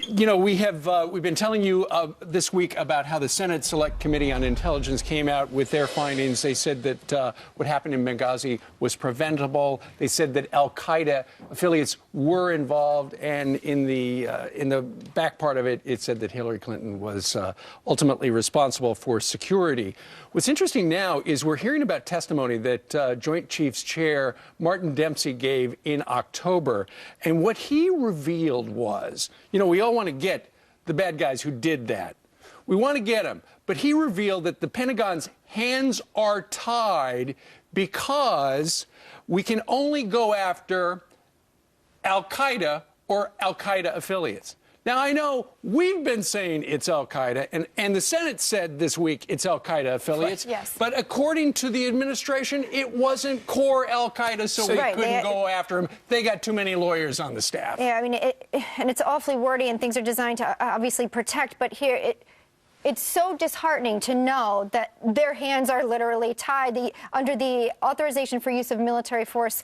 You know, we've been telling you this week about how the Senate Select Committee on Intelligence came out with their findings. They said that what happened in Benghazi was preventable. They said that al-Qaeda affiliates were involved, and in the back part of it, it said that Hillary Clinton was ultimately responsible for security. What's interesting now is we're hearing about testimony that Joint Chiefs Chair Martin Dempsey gave in October, and what he revealed was, you know, we all want to get the bad guys who did that. We want to get them. But he revealed that the Pentagon's hands are tied because we can only go after al-Qaeda or al-Qaeda affiliates. Now, I know we've been saying it's al-Qaeda, and the Senate said this week it's al-Qaeda affiliates. Yes. But according to the administration, it wasn't core al-Qaeda, so we couldn't go after them. They got too many lawyers on the staff. Yeah, I mean, and it's awfully wordy, and things are designed to obviously protect, but here it's so disheartening to know that their hands are literally tied. Under the authorization for use of military force,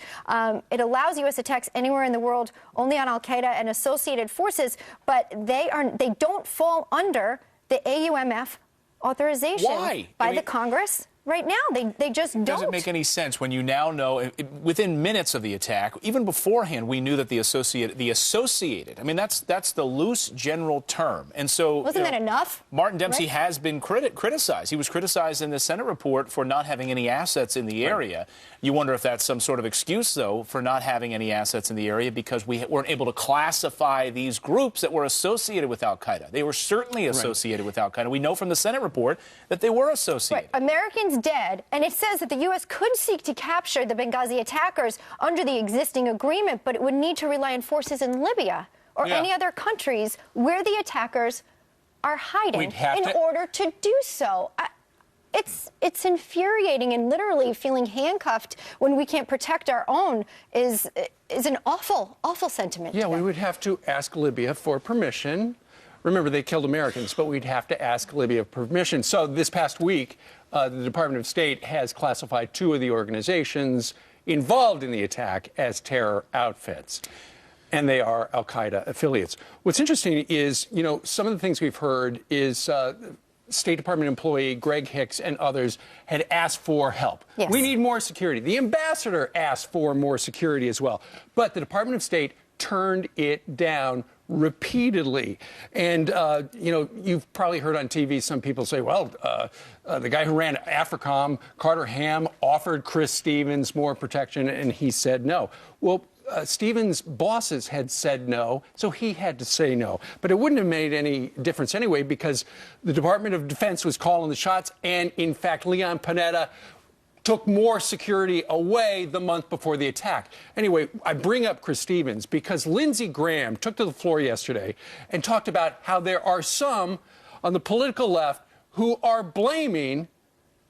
it allows U.S. attacks anywhere in the world only on al-Qaeda and associated forces, but they don't fall under the AUMF authorization by the Congress. Right now, they just don't. It doesn't make any sense when you now know, within minutes of the attack, even beforehand, we knew that the associated, I mean, that's the loose general term. And so... Wasn't that enough? Martin Dempsey has been criticized. He was criticized in the Senate report for not having any assets in the area. You wonder if that's some sort of excuse, though, for not having any assets in the area because we weren't able to classify these groups that were associated with al-Qaeda. They were certainly associated with al-Qaeda. We know from the Senate report that they were associated. Americans dead, and it says that the U.S. could seek to capture the Benghazi attackers under the existing agreement, but it would need to rely on forces in Libya or any other countries where the attackers are hiding in order to do so. It's infuriating, and literally feeling handcuffed when we can't protect our own is an awful sentiment. Yeah, we would have to ask Libya for permission. Remember, they killed Americans, but we'd have to ask Libya permission. So this past week, the Department of State has classified 2 of the organizations involved in the attack as terror outfits, and they are al-Qaeda affiliates. What's interesting is, you know, some of the things we've heard is State Department employee Greg Hicks and others had asked for help. Yes. We need more security. The ambassador asked for more security as well, but the Department of State turned it down repeatedly. And, you know, you've probably heard on TV some people say, well, the guy who ran AFRICOM, Carter Ham, offered Chris Stevens more protection, and he said no. Well, Stevens' bosses had said no, so he had to say no. But it wouldn't have made any difference anyway because the Department of Defense was calling the shots, and, in fact, Leon Panetta took more security away the month before the attack. Anyway, I bring up Chris Stevens because Lindsey Graham took to the floor yesterday and talked about how there are some on the political left who are blaming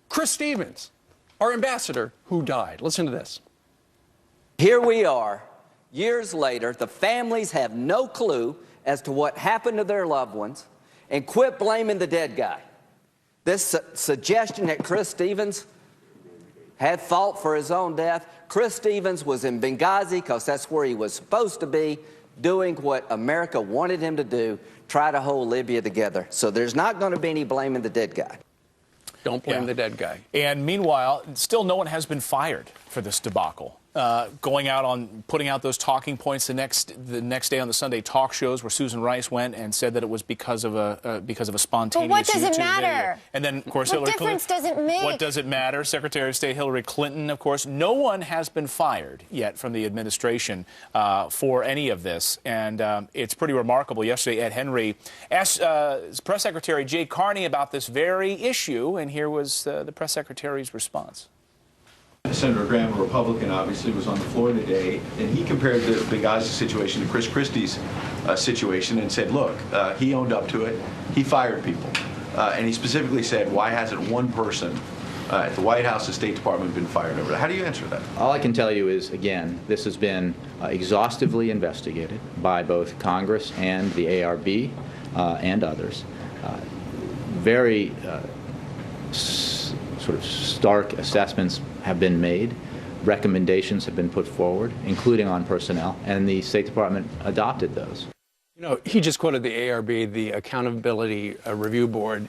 Chris Stevens, our ambassador, who died. Listen to this. Here we are, years later, the families have no clue as to what happened to their loved ones, and quit blaming the dead guy. This suggestion that Chris Stevens had fault for his own death. Chris Stevens was in Benghazi because that's where he was supposed to be, doing what America wanted him to do, try to hold Libya together. So there's not going to be any blaming the dead guy. Don't blame the dead guy. And meanwhile, still no one has been fired for this debacle. Going out on putting out those talking points the next day on the Sunday talk shows where Susan Rice went and said that it was because of a spontaneous. But what does it YouTube matter? video. And then, of course, what Hillary difference Clinton. does it make? What does it matter? Secretary of State Hillary Clinton, of course. No one has been fired yet from the administration for any of this, and it's pretty remarkable. Yesterday, Ed Henry asked Press Secretary Jay Carney about this very issue, and here was the press secretary's response. Senator Graham, a Republican, obviously was on the floor today, and he compared the Benghazi situation to Chris Christie's situation and said, look, he owned up to it, he fired people. And he specifically said, why hasn't one person at the White House, the State Department, been fired over that? How do you answer that? All I can tell you is, again, this has been exhaustively investigated by both Congress and the ARB and others. Very sort of stark assessments have been made, recommendations have been put forward, including on personnel, and the State Department adopted those. You know, he just quoted the ARB, the Accountability Review Board.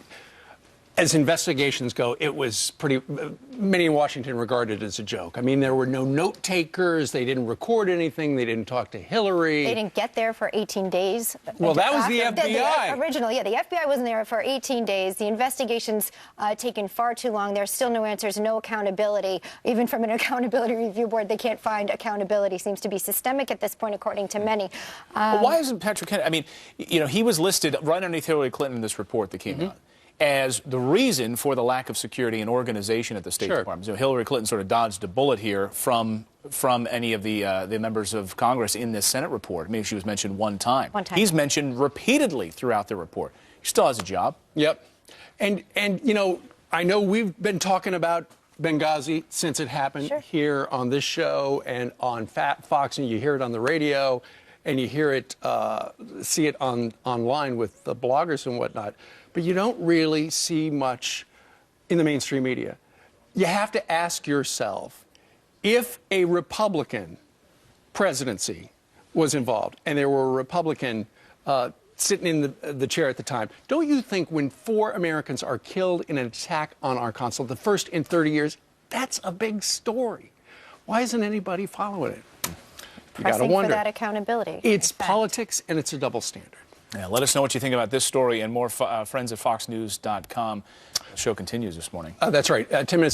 As investigations go, it was pretty, many in Washington regarded it as a joke. I mean, there were no note takers. They didn't record anything. They didn't talk to Hillary. They didn't get there for 18 days. Well, that was the FBI. The original, yeah, the FBI wasn't there for 18 days. The investigation's taken far too long. There's still no answers, no accountability. Even from an Accountability Review Board, they can't find accountability. Seems to be systemic at this point, according to many. But why isn't Patrick Kennedy? I mean, you know, he was listed right underneath Hillary Clinton in this report that came out as the reason for the lack of security and organization at the State Department. So Hillary Clinton sort of dodged a bullet here from any of the members of Congress in this Senate report. Maybe she was mentioned one time. He's mentioned repeatedly throughout the report. He still has a job. Yep. And you know, I know we've been talking about Benghazi since it happened here on this show and on Fox, and you hear it on the radio, and you hear it, see it online with the bloggers and whatnot. But you don't really see much in the mainstream media. You have to ask yourself, if a Republican presidency was involved and there were a Republican sitting in the chair at the time, don't you think when 4 Americans are killed in an attack on our consulate, the first in 30 years, that's a big story? Why isn't anybody following it? You got to wonder. For that accountability. It's politics and it's a double standard. Yeah, let us know what you think about this story and more friends at foxnews.com. The show continues this morning. That's right. 10 minutes.